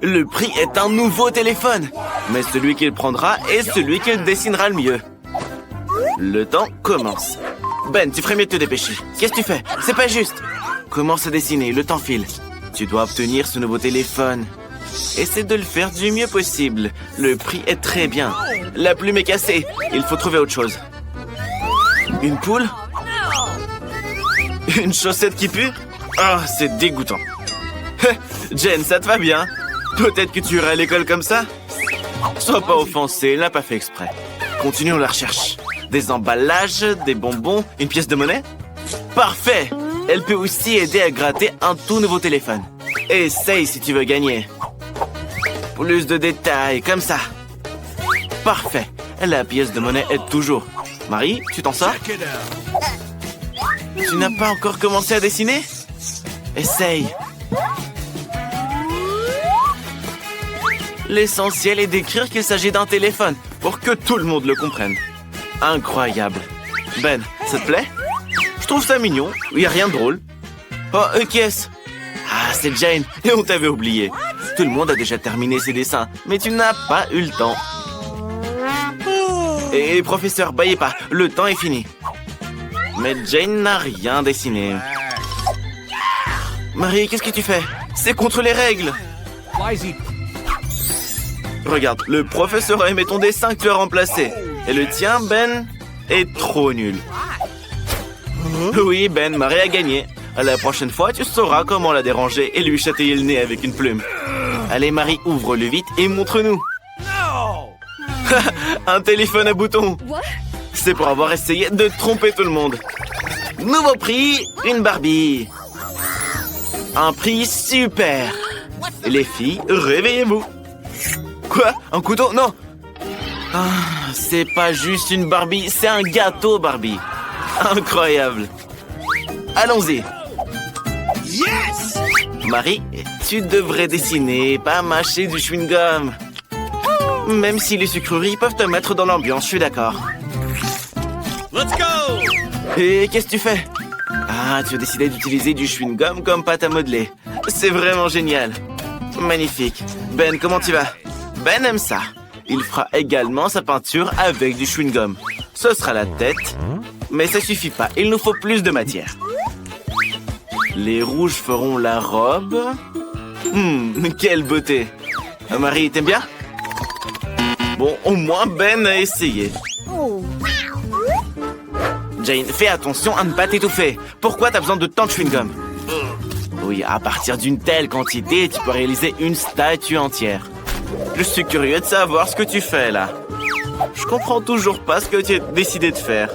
Le prix est un nouveau téléphone. Mais celui qu'il prendra est celui qu'il dessinera le mieux. Le temps commence. Ben, tu ferais mieux de te dépêcher. Qu'est-ce que tu fais? C'est pas juste. Commence à dessiner, le temps file. Tu dois obtenir ce nouveau téléphone. Essaie de le faire du mieux possible. Le prix est très bien. La plume est cassée. Il faut trouver autre chose. Une poule? Une chaussette qui pue? Ah, c'est dégoûtant. Jen, ça te va bien? Peut-être que tu iras à l'école comme ça? Sois pas offensé, elle n'a pas fait exprès. Continuons la recherche. Des emballages, des bonbons, une pièce de monnaie? Parfait! Elle peut aussi aider à gratter un tout nouveau téléphone. Essaye si tu veux gagner. Plus de détails, comme ça. Parfait. La pièce de monnaie aide toujours. Marie, tu t'en sors? Tu n'as pas encore commencé à dessiner? Essaye. L'essentiel est d'écrire qu'il s'agit d'un téléphone pour que tout le monde le comprenne. Incroyable. Ben, ça te plaît? Je trouve ça mignon. Il n'y a rien de drôle. Oh, qui est-ce? Ah, c'est Jane. Et on t'avait oublié. Tout le monde a déjà terminé ses dessins, mais tu n'as pas eu le temps. Et professeur, baillez pas. Le temps est fini. Mais Jane n'a rien dessiné. Marie, qu'est-ce que tu fais? C'est contre les règles. Regarde, le professeur a aimé ton dessin que tu as remplacé. Et le tien, Ben, est trop nul. Oui, Ben, Marie a gagné. La prochaine fois, tu sauras comment la déranger et lui chatouiller le nez avec une plume. Allez, Marie, ouvre-le vite et montre-nous. Un téléphone à boutons. C'est pour avoir essayé de tromper tout le monde. Nouveau prix, une Barbie. Un prix super. Les filles, réveillez-vous. Quoi? Un couteau? Non. Ah, c'est pas juste une Barbie, c'est un gâteau Barbie. Incroyable. Allons-y. Yes! Marie, tu devrais dessiner, pas mâcher du chewing-gum. Même si les sucreries peuvent te mettre dans l'ambiance, je suis d'accord. Let's go! Et qu'est-ce que tu fais? Ah, tu as décidé d'utiliser du chewing-gum comme pâte à modeler. C'est vraiment génial. Magnifique. Ben, comment tu vas? Ben aime ça. Il fera également sa peinture avec du chewing-gum. Ce sera la tête. Mais ça suffit pas, il nous faut plus de matière. Les rouges feront la robe. Quelle beauté. Marie, t'aimes bien? Bon, au moins Ben a essayé. Jane, fais attention à ne pas t'étouffer. Pourquoi t'as besoin de tant de chewing-gum? Oui, à partir d'une telle quantité, tu peux réaliser une statue entière. Je suis curieux de savoir ce que tu fais là. Je comprends toujours pas ce que tu as décidé de faire.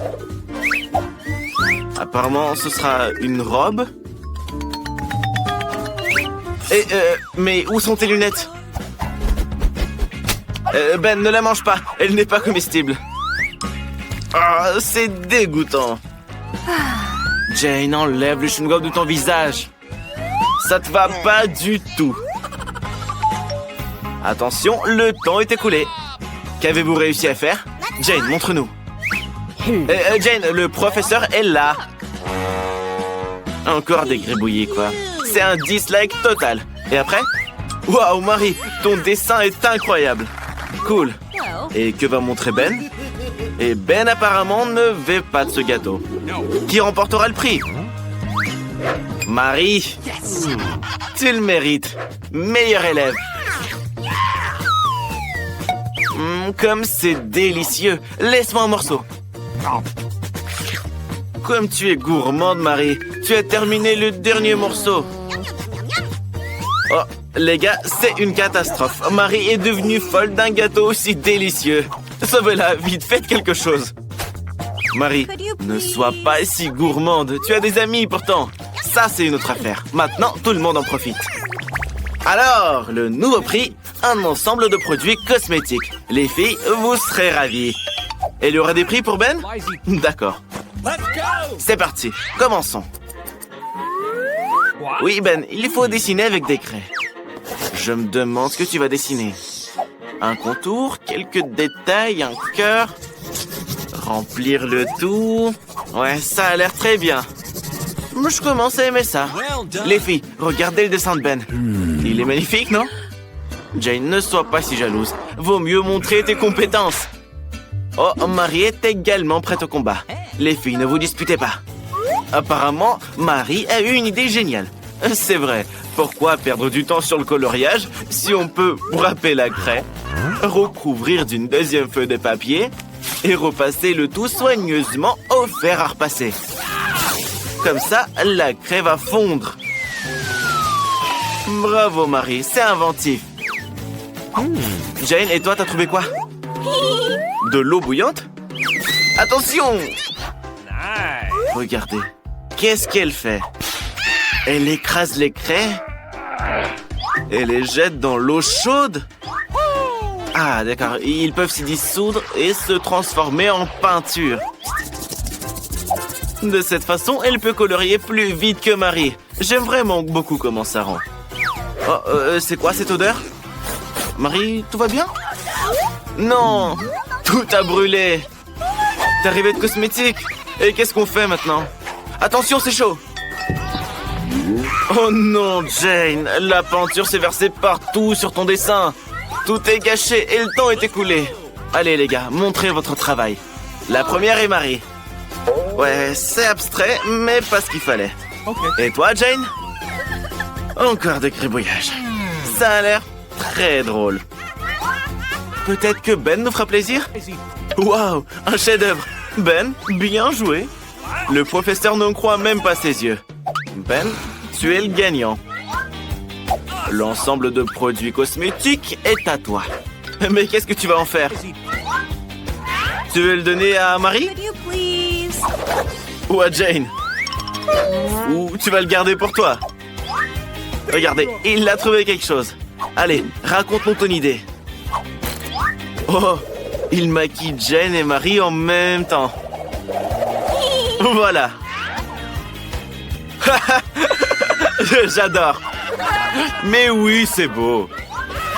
Apparemment, ce sera une robe. Mais où sont tes lunettes? Ben, ne la mange pas. Elle n'est pas comestible. Ah, c'est dégoûtant. Jane, enlève le chewing-gum de ton visage. Ça te va pas du tout. Attention, le temps est écoulé. Qu'avez-vous réussi à faire? Jane, montre-nous. Jane, le professeur est là. Encore des gribouillis, quoi. C'est un dislike total. Et après? Waouh, Marie, ton dessin est incroyable. Cool. Et que va montrer Ben? Et Ben apparemment ne veut pas de ce gâteau. Qui remportera le prix? Marie, tu le mérites. Meilleur élève. Comme c'est délicieux. Laisse-moi un morceau. Comme tu es gourmande, Marie. Tu as terminé le dernier morceau. Oh, les gars, c'est une catastrophe. Marie est devenue folle d'un gâteau aussi délicieux. Sauvez-la, vite, faites quelque chose. Marie, ne sois pas si gourmande. Tu as des amis pourtant. Ça, c'est une autre affaire. Maintenant, tout le monde en profite. Alors, le nouveau prix, un ensemble de produits cosmétiques. Les filles, vous serez ravies. Et il y aura des prix pour Ben? D'accord. C'est parti, commençons. Oui, Ben, il faut dessiner avec des craies. Je me demande ce que tu vas dessiner. Un contour, quelques détails, un cœur. Remplir le tout. Ouais, ça a l'air très bien. Je commence à aimer ça. Les filles, regardez le dessin de Ben. Il est magnifique, non? Jane, ne sois pas si jalouse. Vaut mieux montrer tes compétences. Oh, Marie est également prête au combat. Les filles, ne vous disputez pas. Apparemment, Marie a eu une idée géniale. C'est vrai, pourquoi perdre du temps sur le coloriage si on peut râper la craie, recouvrir d'une deuxième feuille de papier et repasser le tout soigneusement au fer à repasser. Comme ça, la craie va fondre. Bravo Marie, c'est inventif. Jane, et toi, t'as trouvé quoi? De l'eau bouillante? Attention! Regardez, qu'est-ce qu'elle fait? Elle écrase les craies et les jette dans l'eau chaude. Ah, d'accord, ils peuvent s'y dissoudre et se transformer en peinture. De cette façon, elle peut colorier plus vite que Marie. J'aime vraiment beaucoup comment ça rend. Oh, c'est quoi cette odeur? Marie, tout va bien? Non, tout a brûlé. T'es arrivé de cosmétiques. Et qu'est-ce qu'on fait maintenant? Attention, c'est chaud. Oh non, Jane, la peinture s'est versée partout sur ton dessin. Tout est gâché et le temps est écoulé. Allez les gars, montrez votre travail. La première est Marie. Ouais, c'est abstrait, mais pas ce qu'il fallait. Et toi, Jane? Encore des gribouillages. Ça a l'air très drôle. Peut-être que Ben nous fera plaisir? Waouh, un chef-d'œuvre. Ben, bien joué. Le professeur ne croit même pas ses yeux. Ben, tu es le gagnant. L'ensemble de produits cosmétiques est à toi. Mais qu'est-ce que tu vas en faire? Tu veux le donner à Marie? Ou à Jane? Ou tu vas le garder pour toi? Regardez, il a trouvé quelque chose. Allez, raconte-nous ton idée. Oh, il maquille Jane et Marie en même temps. Voilà. J'adore. Mais oui, c'est beau.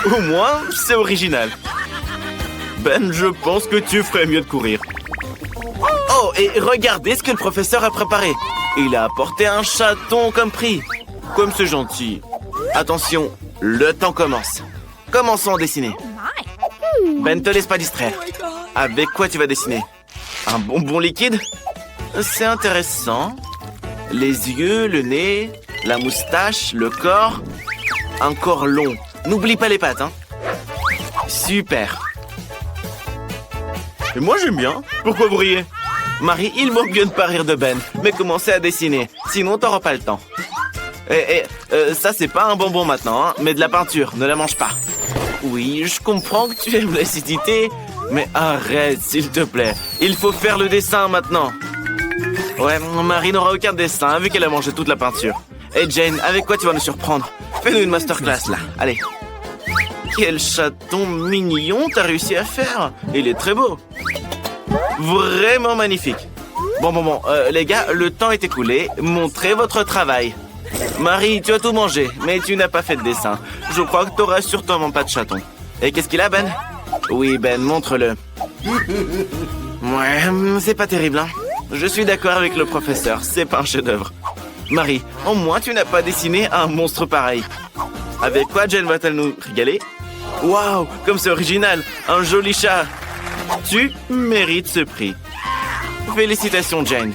Au moins, c'est original. Ben, je pense que tu ferais mieux de courir. Oh, et regardez ce que le professeur a préparé. Il a apporté un chaton comme prix. Comme c'est gentil. Attention, le temps commence. Commençons à dessiner. Ben, te laisse pas distraire. Avec quoi tu vas dessiner? Un bonbon liquide? C'est intéressant. Les yeux, le nez, la moustache, le corps. Un corps long. N'oublie pas les pattes, hein. Super. Et moi, j'aime bien. Pourquoi vous riez? Marie, il manque bien de pas rire de Ben. Mais commencez à dessiner. Sinon, t'auras pas le temps. Ça, c'est pas un bonbon maintenant, hein, mais de la peinture. Ne la mange pas. Oui, je comprends que tu aimes l'acidité. Mais arrête, s'il te plaît. Il faut faire le dessin maintenant. Ouais, Marie n'aura aucun dessin vu qu'elle a mangé toute la peinture. Et Jane, avec quoi tu vas nous surprendre? Fais-nous une masterclass, là. Allez. Quel chaton mignon t'as réussi à faire. Il est très beau. Vraiment magnifique. Bon, les gars, le temps est écoulé. Montrez votre travail. Marie, tu as tout mangé, mais tu n'as pas fait de dessin. Je crois que t'auras sûrement pas de chaton. Et qu'est-ce qu'il a, Ben? Oui, Ben, montre-le. Ouais, c'est pas terrible, hein. Je suis d'accord avec le professeur, c'est pas un chef-d'œuvre. Marie, au moins tu n'as pas dessiné un monstre pareil. Avec quoi Jane va-t-elle nous régaler? Waouh, comme c'est original, un joli chat. Tu mérites ce prix. Félicitations, Jane.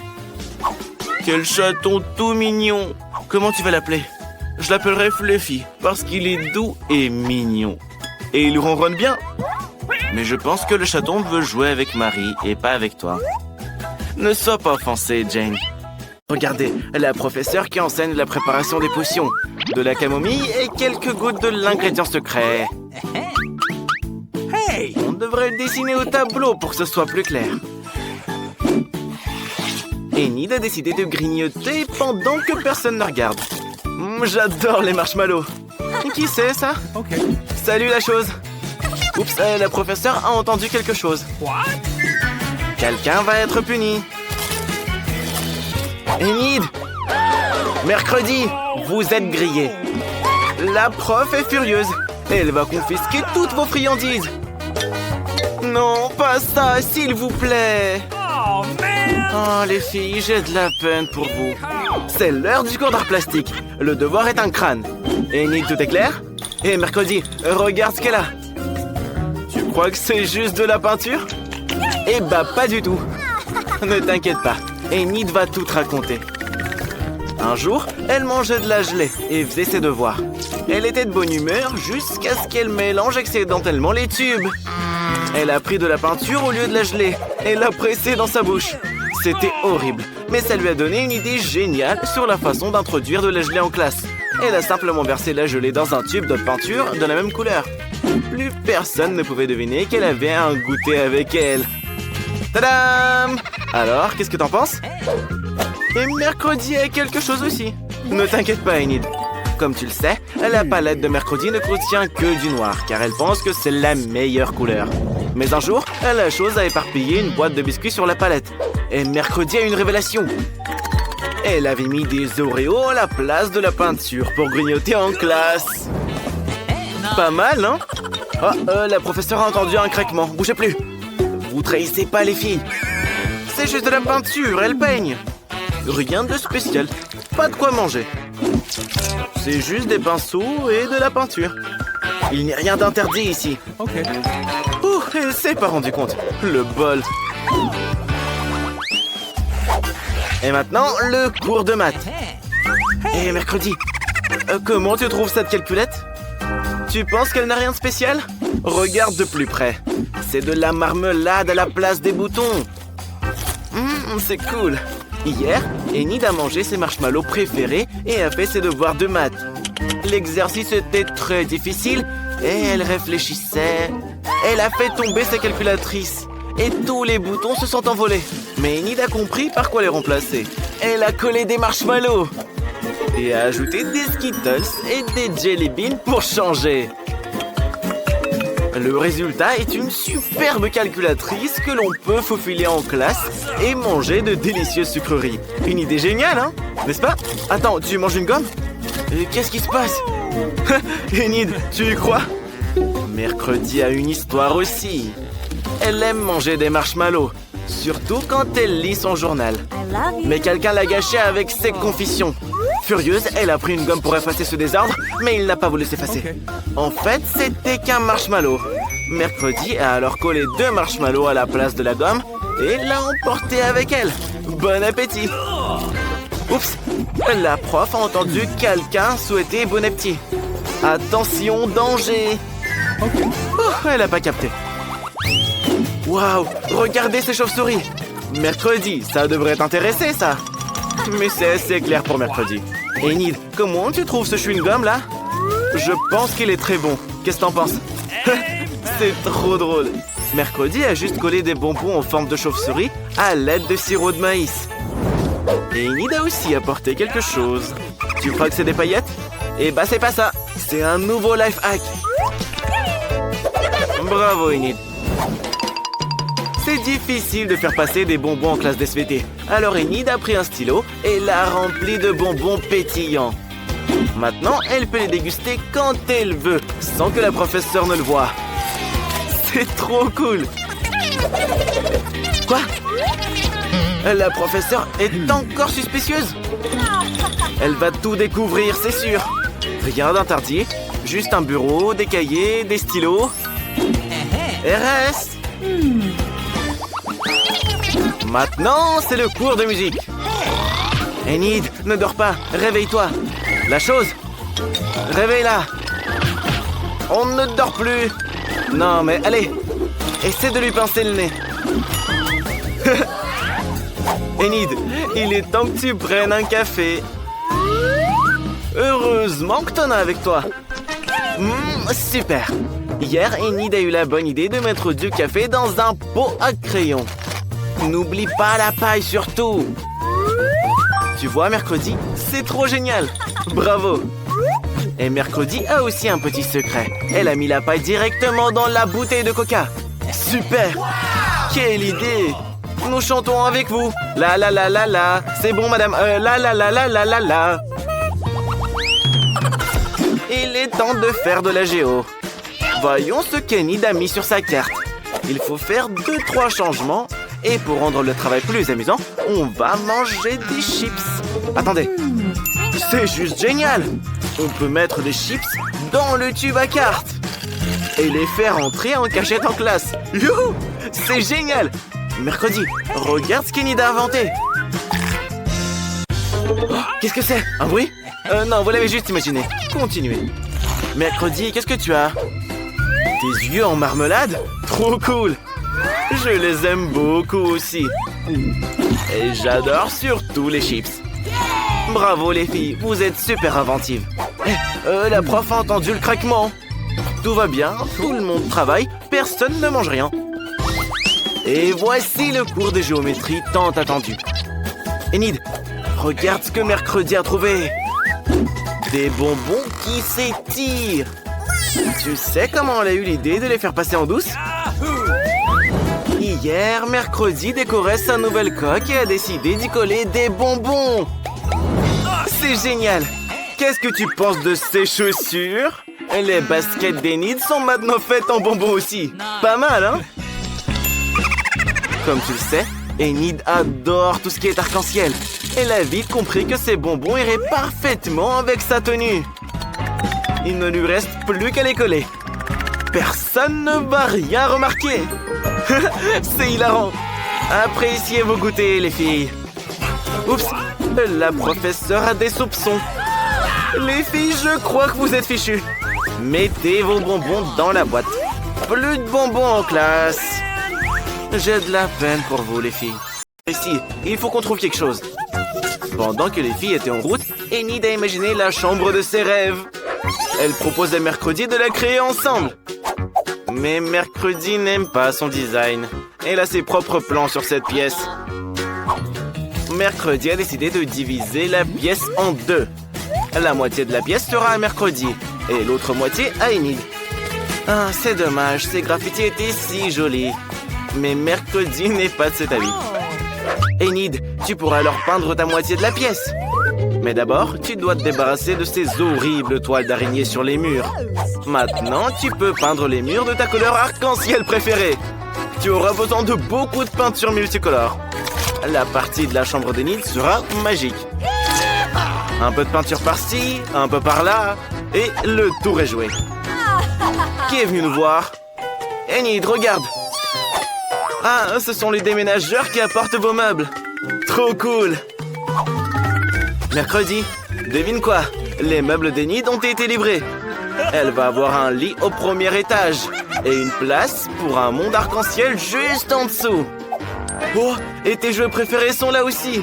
Quel chaton tout mignon. Comment tu vas l'appeler? Je l'appellerai Fluffy, parce qu'il est doux et mignon. Et il ronronne bien. Mais je pense que le chaton veut jouer avec Marie et pas avec toi. Ne sois pas offensée, Jane. Regardez, la professeure qui enseigne la préparation des potions, de la camomille et quelques gouttes de l'ingrédient secret. Hey! On devrait le dessiner au tableau pour que ce soit plus clair. Enid a décidé de grignoter pendant que personne ne regarde. J'adore les marshmallows. Qui c'est, ça? Salut, la chose. Oups, la professeure a entendu quelque chose. Quelqu'un va être puni. Enid! Mercredi, vous êtes grillés. La prof est furieuse. Elle va confisquer toutes vos friandises. Non, pas ça, s'il vous plaît. Oh, les filles, j'ai de la peine pour vous. C'est l'heure du cours d'art plastique. Le devoir est un crâne. Enid, tout est clair? Hé, Mercredi, regarde ce qu'elle a. Tu crois que c'est juste de la peinture? Eh bah, pas du tout. Ne t'inquiète pas, Enid va tout te raconter. Un jour, elle mangeait de la gelée et faisait ses devoirs. Elle était de bonne humeur jusqu'à ce qu'elle mélange accidentellement les tubes. Elle a pris de la peinture au lieu de la gelée et l'a pressée dans sa bouche. C'était horrible, mais ça lui a donné une idée géniale sur la façon d'introduire de la gelée en classe. Elle a simplement versé la gelée dans un tube de peinture de la même couleur. Plus personne ne pouvait deviner qu'elle avait un goûter avec elle. Tadam! Alors, qu'est-ce que t'en penses? Et Mercredi a quelque chose aussi. Ne t'inquiète pas, Enid. Comme tu le sais, la palette de Mercredi ne contient que du noir, car elle pense que c'est la meilleure couleur. Mais un jour, elle a chose à éparpiller une boîte de biscuits sur la palette. Et Mercredi a une révélation. Elle avait mis des Oreos à la place de la peinture pour grignoter en classe. Pas mal, non? Oh, la professeure a entendu un craquement. Bougez plus. Vous trahissez pas les filles. C'est juste de la peinture, elle peigne. Rien de spécial. Pas de quoi manger. C'est juste des pinceaux et de la peinture. Il n'y a rien d'interdit ici. Ok. Ouh, elle s'est pas rendu compte. Le bol. Et maintenant, le cours de maths. Et Mercredi, comment tu trouves cette calculette? Tu penses qu'elle n'a rien de spécial? Regarde de plus près. C'est de la marmelade à la place des boutons. C'est cool. Hier, Enid a mangé ses marshmallows préférés et a fait ses devoirs de maths. L'exercice était très difficile et elle réfléchissait. Elle a fait tomber sa calculatrice et tous les boutons se sont envolés. Mais Enid a compris par quoi les remplacer. Elle a collé des marshmallows et a ajouté des Skittles et des Jelly Beans pour changer. Le résultat est une superbe calculatrice que l'on peut faufiler en classe et manger de délicieuses sucreries. Une idée géniale, hein? N'est-ce pas? Attends, tu manges une gomme? Qu'est-ce qui se passe? Enid, tu y crois? Mercredi a une histoire aussi. Elle aime manger des marshmallows, surtout quand elle lit son journal. Mais quelqu'un l'a gâché avec ses confessions. Furieuse, elle a pris une gomme pour effacer ce désordre, mais il n'a pas voulu s'effacer. En fait, c'était qu'un marshmallow. Mercredi a alors collé 2 marshmallows à la place de la gomme et l'a emporté avec elle. Bon appétit! Oups! La prof a entendu quelqu'un souhaiter bon appétit. Attention, danger! Oh, elle n'a pas capté. Waouh! Regardez ces chauves-souris! Mercredi, ça devrait t'intéresser, ça! Mais c'est assez clair pour Mercredi. Enid, comment tu trouves ce chewing-gum là? Je pense qu'il est très bon. Qu'est-ce que t'en penses? C'est trop drôle. Mercredi a juste collé des bonbons en forme de chauve-souris à l'aide de sirop de maïs. Et Enid a aussi apporté quelque chose. Tu crois que c'est des paillettes? Eh bah c'est pas ça. C'est un nouveau life hack. Bravo Enid. C'est difficile de faire passer des bonbons en classe d'SVT. Alors Enid a pris un stylo et l'a rempli de bonbons pétillants. Maintenant, elle peut les déguster quand elle veut, sans que la professeure ne le voie. C'est trop cool! Quoi? La professeure est encore suspicieuse? Elle va tout découvrir, c'est sûr. Rien d'interdit, juste un bureau, des cahiers, des stylos. RS! Maintenant, c'est le cours de musique. Enid, ne dors pas, réveille-toi. La chose, réveille-la. On ne dort plus. Non, mais allez, essaie de lui pincer le nez. Enid, il est temps que tu prennes un café. Heureusement que t'en as avec toi. Super. Hier, Enid a eu la bonne idée de mettre du café dans un pot à crayon. N'oublie pas la paille surtout. Tu vois, Mercredi, c'est trop génial. Bravo. Et Mercredi a aussi un petit secret. Elle a mis la paille directement dans la bouteille de coca. Super. Quelle idée. Nous chantons avec vous. La la la la la. C'est bon, madame. La la la la la la la. Il est temps de faire de la géo. Voyons ce qu'Enid a mis sur sa carte. Il faut faire 2-3 changements. Et pour rendre le travail plus amusant, on va manger des chips. Attendez, c'est juste génial. On peut mettre des chips dans le tube à cartes et les faire entrer en cachette en classe. Youhou! C'est génial! Mercredi, regarde ce qu'Enid a inventé. Oh, qu'est-ce que c'est? Un bruit? Non, vous l'avez juste imaginé. Continuez. Mercredi, qu'est-ce que tu as? Tes yeux en marmelade? Trop cool! Je les aime beaucoup aussi. Et j'adore surtout les chips. Bravo les filles, vous êtes super inventives. La prof a entendu le craquement. Tout va bien, tout le monde travaille, personne ne mange rien. Et voici le cours de géométrie tant attendu. Enid, regarde ce que Mercredi a trouvé. Des bonbons qui s'étirent. Tu sais comment elle a eu l'idée de les faire passer en douce? Hier, Mercredi décorait sa nouvelle coque et a décidé d'y coller des bonbons. C'est génial! Qu'est-ce que tu penses de ces chaussures? Les baskets d'Enid sont maintenant faites en bonbons aussi. Pas mal, hein? Comme tu le sais, Enid adore tout ce qui est arc-en-ciel. Elle a vite compris que ces bonbons iraient parfaitement avec sa tenue. Il ne lui reste plus qu'à les coller. Personne ne va rien remarquer. C'est hilarant. Appréciez vos goûters, les filles. Oups, la professeure a des soupçons. Les filles, je crois que vous êtes fichues. Mettez vos bonbons dans la boîte. Plus de bonbons en classe. J'ai de la peine pour vous, les filles. Ici, il faut qu'on trouve quelque chose. Pendant que les filles étaient en route, Enid a imaginé la chambre de ses rêves. Elle propose à Mercredi de la créer ensemble. Mais Mercredi n'aime pas son design. Elle a ses propres plans sur cette pièce. Mercredi a décidé de diviser la pièce en deux. La moitié de la pièce sera à Mercredi et l'autre moitié à Enid. Ah, c'est dommage, ces graffitis étaient si jolis. Mais Mercredi n'est pas de cet avis. Enid, tu pourras alors peindre ta moitié de la pièce. Mais d'abord, tu dois te débarrasser de ces horribles toiles d'araignée sur les murs. Maintenant, tu peux peindre les murs de ta couleur arc-en-ciel préférée. Tu auras besoin de beaucoup de peinture multicolore. La partie de la chambre d'Enid sera magique. Un peu de peinture par-ci, un peu par-là, et le tour est joué. Qui est venu nous voir? Enid, regarde! Ah, ce sont les déménageurs qui apportent vos meubles. Trop cool! Mercredi, devine quoi? Les meubles d'Enid ont été livrés. Elle va avoir un lit au premier étage et une place pour un monde arc-en-ciel juste en dessous. Oh, et tes jouets préférés sont là aussi.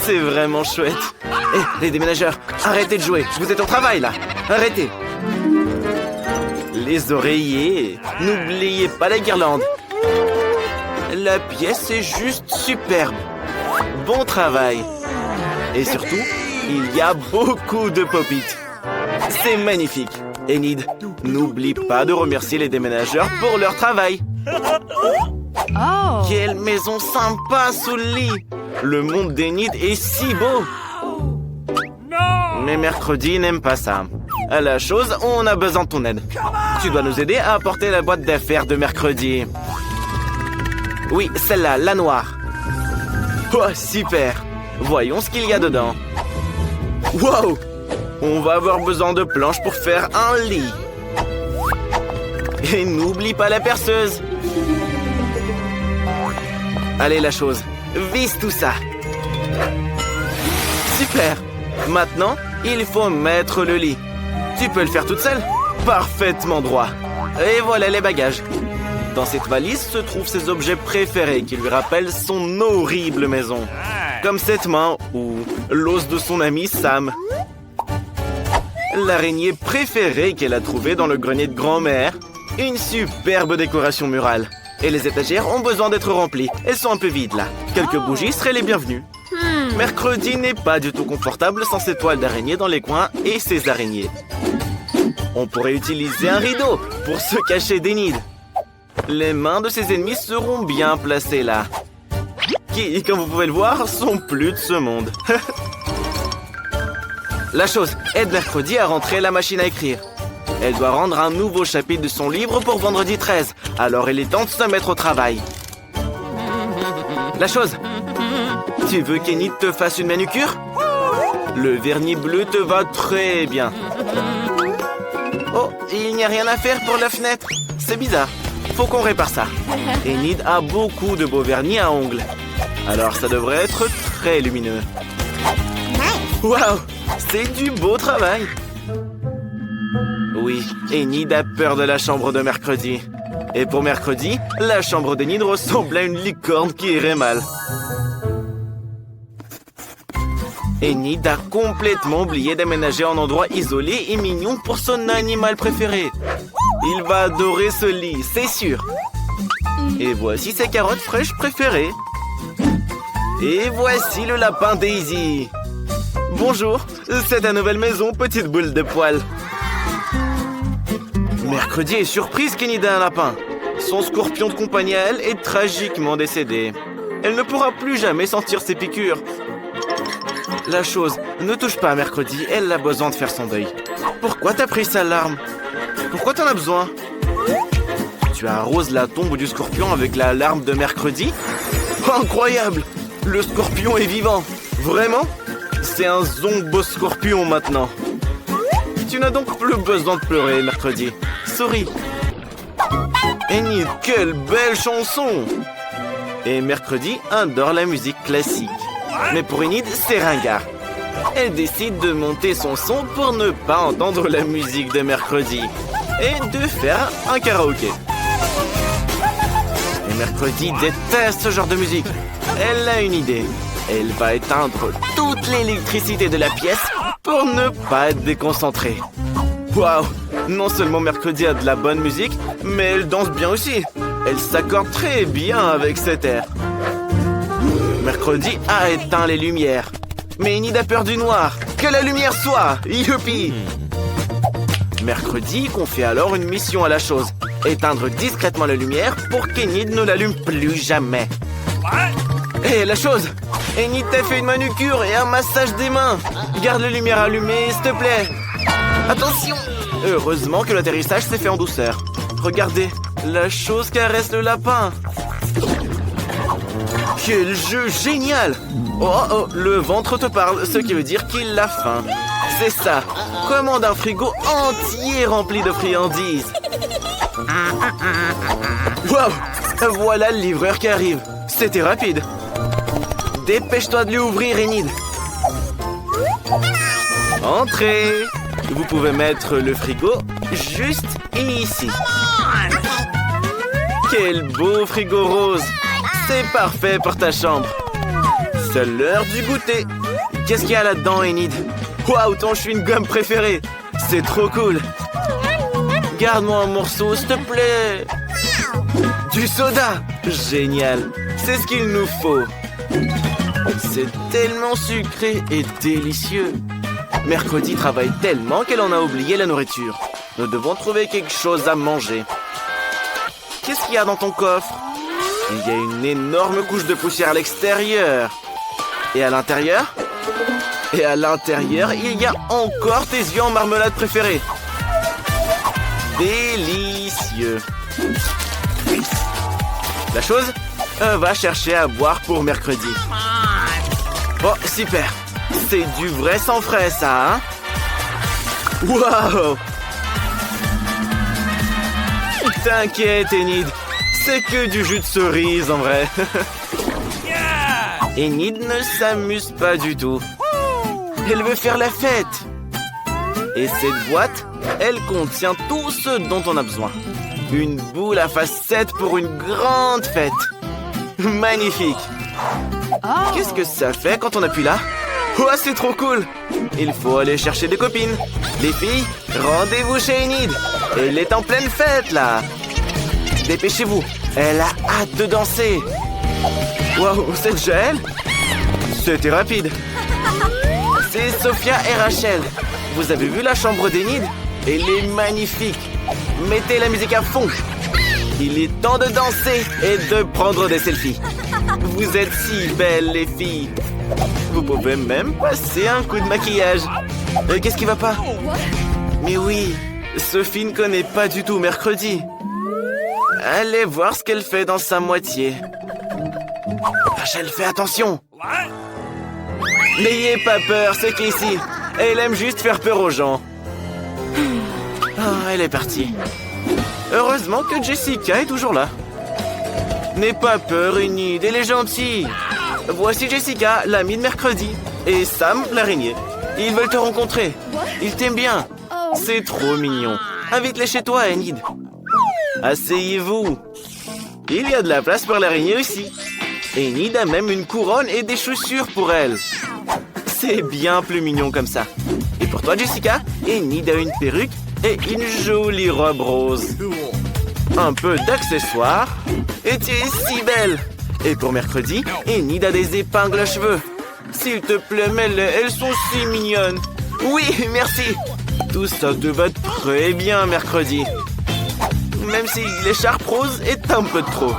C'est vraiment chouette. Hé, les déménageurs, arrêtez de jouer. Vous êtes au travail, là. Arrêtez. Les oreillers. N'oubliez pas la guirlande. La pièce est juste superbe. Bon travail. Et surtout, il y a beaucoup de pop-it. C'est magnifique. Enid, n'oublie pas de remercier les déménageurs pour leur travail. Oh. Quelle maison sympa sous le lit. Le monde d'Enid est si beau. Mais Mercredi n'aime pas ça. À la chose, on a besoin de ton aide. Tu dois nous aider à apporter la boîte d'affaires de Mercredi. Oui, celle-là, la noire. Oh, super. Voyons ce qu'il y a dedans. Wow! On va avoir besoin de planches pour faire un lit. Et n'oublie pas la perceuse. Allez, la chose. Visse tout ça. Super. Maintenant, il faut mettre le lit. Tu peux le faire toute seule? Parfaitement droit. Et voilà les bagages. Dans cette valise se trouvent ses objets préférés qui lui rappellent son horrible maison. Comme cette main ou l'os de son ami Sam. L'araignée préférée qu'elle a trouvée dans le grenier de grand-mère. Une superbe décoration murale. Et les étagères ont besoin d'être remplies. Elles sont un peu vides là. Quelques bougies seraient les bienvenues. Mercredi n'est pas du tout confortable sans ses toiles d'araignée dans les coins et ses araignées. On pourrait utiliser un rideau pour se cacher d'Enid. Les mains de ses ennemis seront bien placées là. Qui, comme vous pouvez le voir, sont plus de ce monde. La chose, aide Mercredi à rentrer la machine à écrire. Elle doit rendre un nouveau chapitre de son livre pour vendredi 13. Alors il est temps de se mettre au travail. La chose, tu veux qu'Enid te fasse une manucure? Le vernis bleu te va très bien. Oh, il n'y a rien à faire pour la fenêtre. C'est bizarre. Faut qu'on répare ça. Enid a beaucoup de beaux vernis à ongles. Alors ça devrait être très lumineux. Waouh, c'est du beau travail. Oui, Enid a peur de la chambre de mercredi. Et pour mercredi, la chambre d'Enid ressemble à une licorne qui irait mal. Enid a complètement oublié d'aménager un endroit isolé et mignon pour son animal préféré. Il va adorer ce lit, c'est sûr. Et voici ses carottes fraîches préférées. Et voici le lapin Daisy. Bonjour, c'est ta nouvelle maison, petite boule de poils. Mercredi est surprise qu'Enid a un lapin. Son scorpion de compagnie à elle est tragiquement décédé. Elle ne pourra plus jamais sentir ses piqûres. La chose, ne touche pas à Mercredi, elle a besoin de faire son deuil. Pourquoi t'as pris sa larme? Pourquoi t'en as besoin? Tu arroses la tombe du scorpion avec la larme de Mercredi? Incroyable! Le scorpion est vivant! Vraiment? C'est un zombo-scorpion maintenant. Tu n'as donc plus besoin de pleurer, Mercredi. Souris. Enid, quelle belle chanson! Et Mercredi adore la musique classique. Mais pour Enid, c'est ringard. Elle décide de monter son son pour ne pas entendre la musique de Mercredi et de faire un karaoké. Et Mercredi déteste ce genre de musique. Elle a une idée. Elle va éteindre toute l'électricité de la pièce pour ne pas être déconcentrée. Waouh! Non seulement Mercredi a de la bonne musique, mais elle danse bien aussi. Elle s'accorde très bien avec cet air. Mercredi a éteint les lumières. Mais Enid a peur du noir. Que la lumière soit! Youpi! Mercredi confie alors une mission à la chose. Éteindre discrètement la lumière pour qu'Enid ne l'allume plus jamais. Hé, la chose! Enid t'a fait une manucure et un massage des mains. Garde la lumière allumée, s'il te plaît. Attention! Heureusement que l'atterrissage s'est fait en douceur. Regardez, la chose caresse le lapin. Quel jeu génial! Oh, le ventre te parle, ce qui veut dire qu'il a faim. C'est ça. Commande un frigo entier rempli de friandises. Waouh! Voilà le livreur qui arrive. C'était rapide. Dépêche-toi de lui ouvrir, Enid. Entrez. Vous pouvez mettre le frigo juste ici. Quel beau frigo rose. C'est parfait pour ta chambre. C'est l'heure du goûter. Qu'est-ce qu'il y a là-dedans, Enid? Waouh, ton chewing-gum préféré. C'est trop cool. Garde-moi un morceau, s'il te plaît. Du soda. Génial. C'est ce qu'il nous faut. C'est tellement sucré et délicieux. Mercredi travaille tellement qu'elle en a oublié la nourriture. Nous devons trouver quelque chose à manger. Qu'est-ce qu'il y a dans ton coffre? Il y a une énorme couche de poussière à l'extérieur. Et à l'intérieur? Et à l'intérieur, il y a encore tes yeux en marmelade préférés. Délicieux. La chose? Va chercher à boire pour mercredi. Oh, super. C'est du vrai sang frais, ça, hein? Waouh! T'inquiète, Enid. C'est que du jus de cerise, en vrai. Enid ne s'amuse pas du tout. Elle veut faire la fête. Et cette boîte, elle contient tout ce dont on a besoin. Une boule à facettes pour une grande fête. Magnifique. Qu'est-ce que ça fait quand on appuie là? Oh, c'est trop cool. Il faut aller chercher des copines. Les filles, rendez-vous chez Enid. Elle est en pleine fête, là. Dépêchez-vous. Elle a hâte de danser. Waouh, c'est déjà elle? C'était rapide. C'est Sophia et Rachel. Vous avez vu la chambre d'Enid? Elle est magnifique. Mettez la musique à fond. Il est temps de danser et de prendre des selfies. Vous êtes si belles, les filles. Vous pouvez même passer un coup de maquillage. Qu'est-ce qui va pas? Mais oui, Sophie ne connaît pas du tout mercredi. Allez voir ce qu'elle fait dans sa moitié. Rachel, fais attention. N'ayez pas peur, c'est qu'ici, elle aime juste faire peur aux gens. elle est partie. Heureusement que Jessica est toujours là. N'aie pas peur, Enid, elle est gentille. Voici Jessica, l'amie de mercredi, et Sam, l'araignée. Ils veulent te rencontrer. Ils t'aiment bien. C'est trop mignon. Invite-les chez toi, Enid. Asseyez-vous. Il y a de la place pour l'araignée aussi. Enid a même une couronne et des chaussures pour elle. C'est bien plus mignon comme ça. Et pour toi, Jessica, Enid a une perruque et une jolie robe rose. Un peu d'accessoires. Et tu es si belle. Et pour mercredi, Enid a des épingles à cheveux. S'il te plaît, mets-les, elles sont si mignonnes. Oui, merci. Tout ça te va très bien mercredi. Même si l'écharpe rose est un peu de trop.